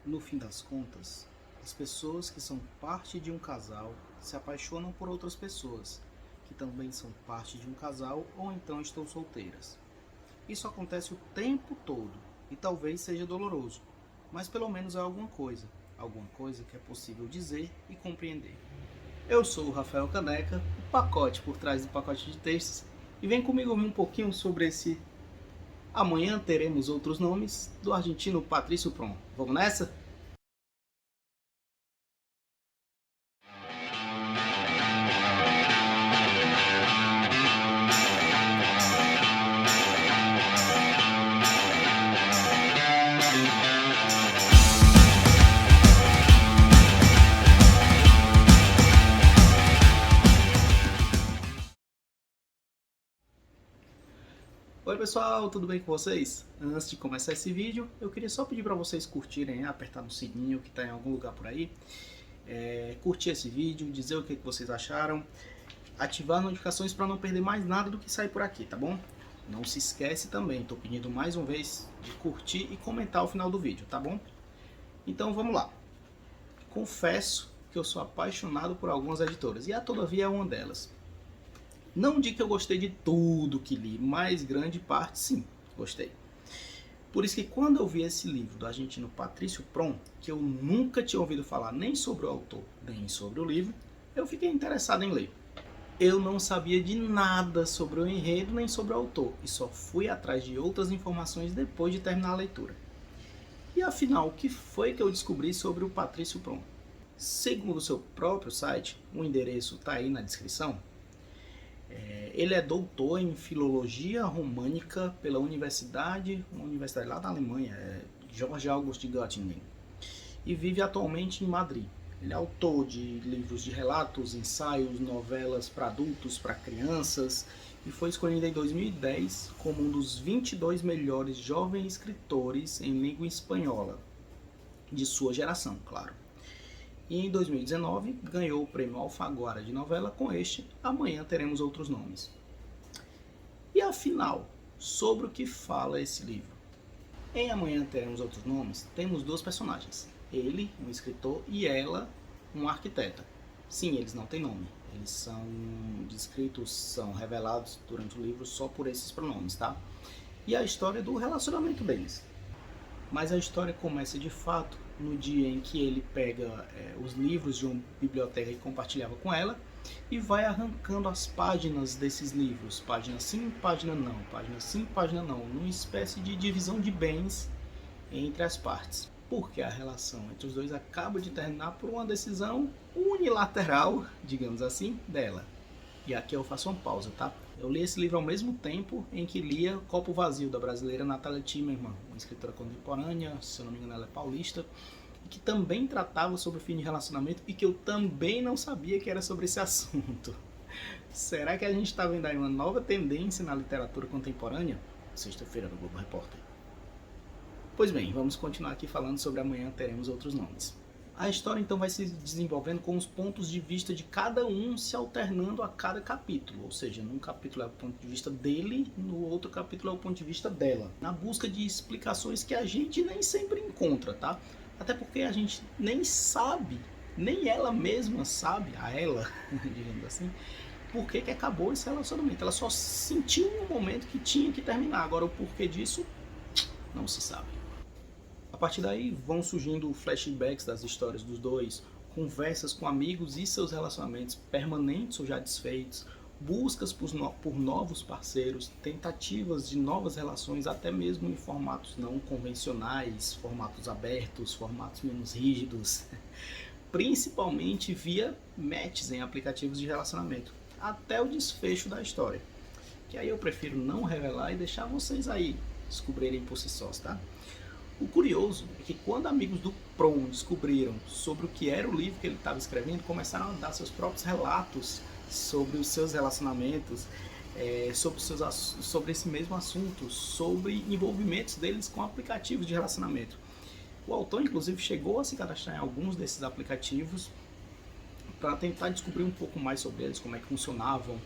No fim das contas, as pessoas que são parte de um casal se apaixonam por outras pessoas, que também são parte de um casal ou então estão solteiras. Isso acontece o tempo todo e talvez seja doloroso, mas pelo menos é alguma coisa que é possível dizer e compreender. Eu sou o Rafael Caneca, o pacote por trás do pacote de textos, e vem comigo ouvir um pouquinho sobre esse Amanhã Teremos Outros Nomes, do argentino Patrício Prom. Vamos nessa? Oi pessoal, tudo bem com vocês? Antes de começar esse vídeo, eu queria só pedir para vocês curtirem, apertar no sininho que está em algum lugar por aí, curtir esse vídeo, dizer o que vocês acharam, ativar notificações para não perder mais nada do que sair por aqui, tá bom? Não se esquece também, estou pedindo mais uma vez de curtir e comentar ao final do vídeo, tá bom? Então vamos lá. Confesso que eu sou apaixonado por algumas editoras e a Todavia é uma delas. Não digo que eu gostei de tudo que li, mas grande parte sim, gostei. Por isso que quando eu vi esse livro do argentino Patrício Prom, que eu nunca tinha ouvido falar nem sobre o autor, nem sobre o livro, eu fiquei interessado em ler. Eu não sabia de nada sobre o enredo nem sobre o autor, e só fui atrás de outras informações depois de terminar a leitura. E afinal, o que foi que eu descobri sobre o Patrício Prom? Segundo o seu próprio site, o endereço está aí na descrição, ele é doutor em filologia românica pela uma universidade lá da Alemanha, Georg August Göttingen, e vive atualmente em Madrid. Ele é autor de livros de relatos, ensaios, novelas para adultos, para crianças, e foi escolhido em 2010 como um dos 22 melhores jovens escritores em língua espanhola, de sua geração, claro. E em 2019 ganhou o prêmio Alfaguara de novela com este Amanhã Teremos Outros Nomes. E afinal, sobre o que fala esse livro? Em Amanhã Teremos Outros Nomes, temos dois personagens. Ele, um escritor, e ela, uma arquiteta. Sim, eles não têm nome. Eles são descritos, são revelados durante o livro só por esses pronomes, tá? E a história do relacionamento deles. Mas a história começa de fato no dia em que ele pega os livros de uma biblioteca que compartilhava com ela e vai arrancando as páginas desses livros, página sim, página não, página sim, página não, numa espécie de divisão de bens entre as partes. Porque a relação entre os dois acaba de terminar por uma decisão unilateral, digamos assim, dela. E aqui eu faço uma pausa, tá? Eu li esse livro ao mesmo tempo em que lia Copo Vazio, da brasileira Nathalie Timmerman, uma escritora contemporânea, se eu não me engano ela é paulista, que também tratava sobre o fim de relacionamento e que eu também não sabia que era sobre esse assunto. Será que a gente está vendo aí uma nova tendência na literatura contemporânea? Sexta-feira no Globo Repórter. Pois bem, vamos continuar aqui falando sobre Amanhã Teremos Outros Nomes. A história então vai se desenvolvendo com os pontos de vista de cada um se alternando a cada capítulo, ou seja, num capítulo é o ponto de vista dele, no outro capítulo é o ponto de vista dela, na busca de explicações que a gente nem sempre encontra, tá? Até porque a gente nem sabe, nem ela mesma sabe, a ela, digamos assim, por que acabou esse relacionamento. Ela só sentiu no momento que tinha que terminar, agora o porquê disso não se sabe. A partir daí vão surgindo flashbacks das histórias dos dois, conversas com amigos e seus relacionamentos permanentes ou já desfeitos, buscas por novos parceiros, tentativas de novas relações, até mesmo em formatos não convencionais, formatos abertos, formatos menos rígidos, principalmente via matches em aplicativos de relacionamento, até o desfecho da história, que aí eu prefiro não revelar e deixar vocês aí descobrirem por si sós, tá? O curioso é que quando amigos do Prom descobriram sobre o que era o livro que ele estava escrevendo, começaram a dar seus próprios relatos sobre os seus relacionamentos, sobre esse mesmo assunto, sobre envolvimentos deles com aplicativos de relacionamento. O autor, inclusive, chegou a se cadastrar em alguns desses aplicativos para tentar descobrir um pouco mais sobre eles, como é que funcionavam,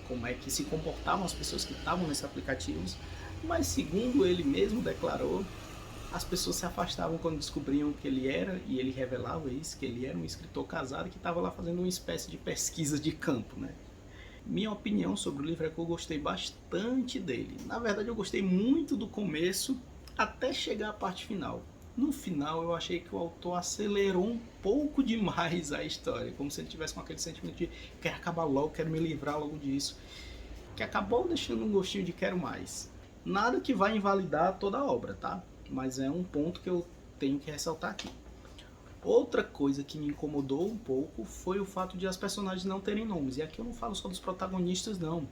como é que se comportavam as pessoas que estavam nesses aplicativos, mas segundo ele mesmo declarou, as pessoas se afastavam quando descobriam que ele era, e ele revelava isso, que ele era um escritor casado que estava lá fazendo uma espécie de pesquisa de campo, né? Minha opinião sobre o livro é que eu gostei bastante dele. Na verdade, eu gostei muito do começo até chegar à parte final. No final, eu achei que o autor acelerou um pouco demais a história, como se ele tivesse com aquele sentimento de quero acabar logo, quero me livrar logo disso, que acabou deixando um gostinho de quero mais. Nada que vai invalidar toda a obra, tá? Mas é um ponto que eu tenho que ressaltar aqui. Outra coisa que me incomodou um pouco foi o fato de as personagens não terem nomes. E aqui eu não falo só dos protagonistas, não.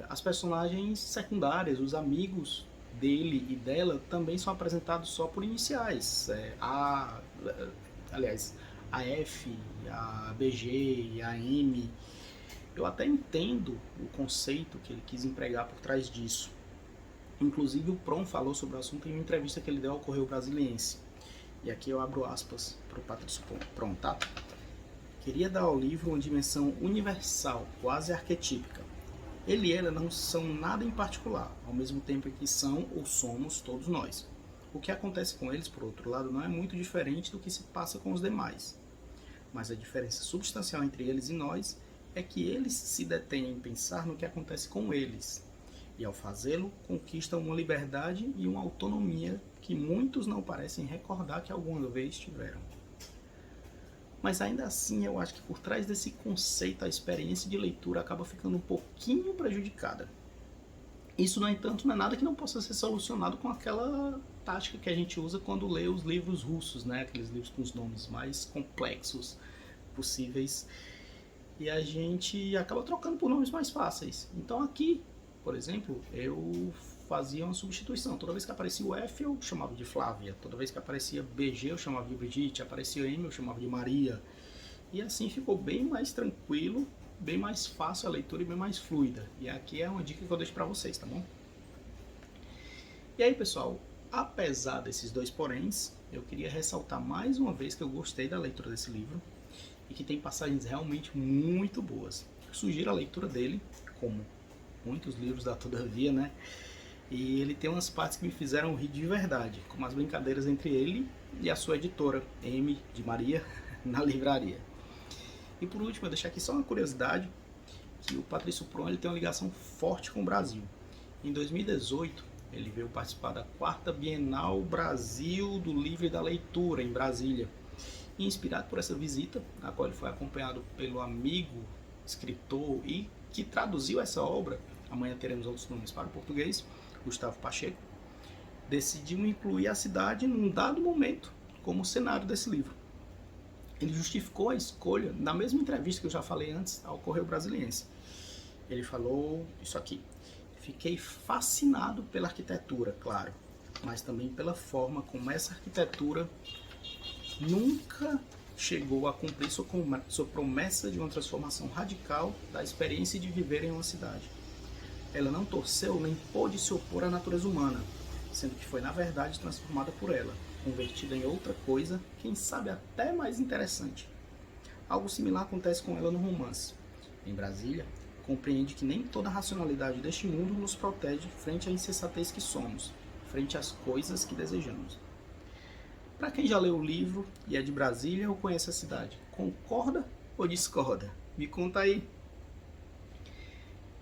As personagens secundárias, os amigos dele e dela, também são apresentados só por iniciais. Aliás, a F, a BG, a M. Eu até entendo o conceito que ele quis empregar por trás disso. Inclusive o Prom falou sobre o assunto em uma entrevista que ele deu ao Correio Brasiliense. E aqui eu abro aspas para o Patrício Prom, tá? Queria dar ao livro uma dimensão universal, quase arquetípica. Ele e ela não são nada em particular, ao mesmo tempo que são ou somos todos nós. O que acontece com eles, por outro lado, não é muito diferente do que se passa com os demais. Mas a diferença substancial entre eles e nós é que eles se detêm em pensar no que acontece com eles. E ao fazê-lo, conquistam uma liberdade e uma autonomia que muitos não parecem recordar que alguma vez tiveram. Mas ainda assim, eu acho que por trás desse conceito, a experiência de leitura acaba ficando um pouquinho prejudicada. Isso, no entanto, não é nada que não possa ser solucionado com aquela tática que a gente usa quando lê os livros russos, né? Aqueles livros com os nomes mais complexos possíveis. E a gente acaba trocando por nomes mais fáceis. Então aqui, por exemplo, eu fazia uma substituição. Toda vez que aparecia o F, eu chamava de Flávia. Toda vez que aparecia BG, eu chamava de Brigitte. Aparecia M, eu chamava de Maria. E assim ficou bem mais tranquilo, bem mais fácil a leitura e bem mais fluida. E aqui é uma dica que eu deixo pra vocês, tá bom? E aí, pessoal, apesar desses dois poréns, eu queria ressaltar mais uma vez que eu gostei da leitura desse livro e que tem passagens realmente muito boas. Eu sugiro a leitura dele, como muitos livros da Todavia, né? E ele tem umas partes que me fizeram rir de verdade, como as brincadeiras entre ele e a sua editora, M de Maria, na livraria. E por último, eu deixar aqui só uma curiosidade, que o Patrício Prom ele tem uma ligação forte com o Brasil. Em 2018, ele veio participar da 4ª Bienal Brasil do Livro e da Leitura, em Brasília. E inspirado por essa visita, na qual ele foi acompanhado pelo amigo, escritor e que traduziu essa obra, amanhã teremos outros nomes para o português, Gustavo Pacheco, decidiu incluir a cidade num dado momento como cenário desse livro. Ele justificou a escolha na mesma entrevista que eu já falei antes ao Correio Brasiliense. Ele falou isso aqui: fiquei fascinado pela arquitetura, claro, mas também pela forma como essa arquitetura nunca chegou a cumprir sua promessa de uma transformação radical da experiência de viver em uma cidade. Ela não torceu nem pôde se opor à natureza humana, sendo que foi na verdade transformada por ela, convertida em outra coisa, quem sabe até mais interessante. Algo similar acontece com ela no romance. Em Brasília, compreende que nem toda a racionalidade deste mundo nos protege frente à insensatez que somos, frente às coisas que desejamos. Para quem já leu o livro e é de Brasília ou conhece a cidade, concorda ou discorda? Me conta aí.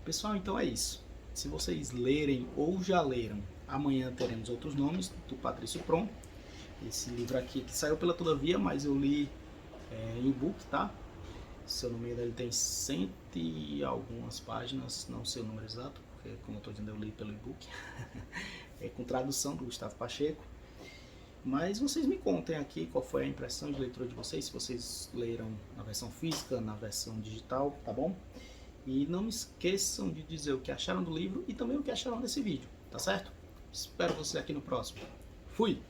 Pessoal, então é isso. Se vocês lerem ou já leram, amanhã teremos outros nomes do Patrício Prom. Esse livro aqui que saiu pela Todavia, mas eu li em e-book, tá? Se eu não me engano, ele tem 100 e algumas páginas, não sei o número exato, porque como eu estou dizendo, eu li pelo e-book. É com tradução do Gustavo Pacheco. Mas vocês me contem aqui qual foi a impressão de leitura de vocês, se vocês leram na versão física, na versão digital, tá bom? E não esqueçam de dizer o que acharam do livro e também o que acharam desse vídeo, tá certo? Espero vocês aqui no próximo. Fui!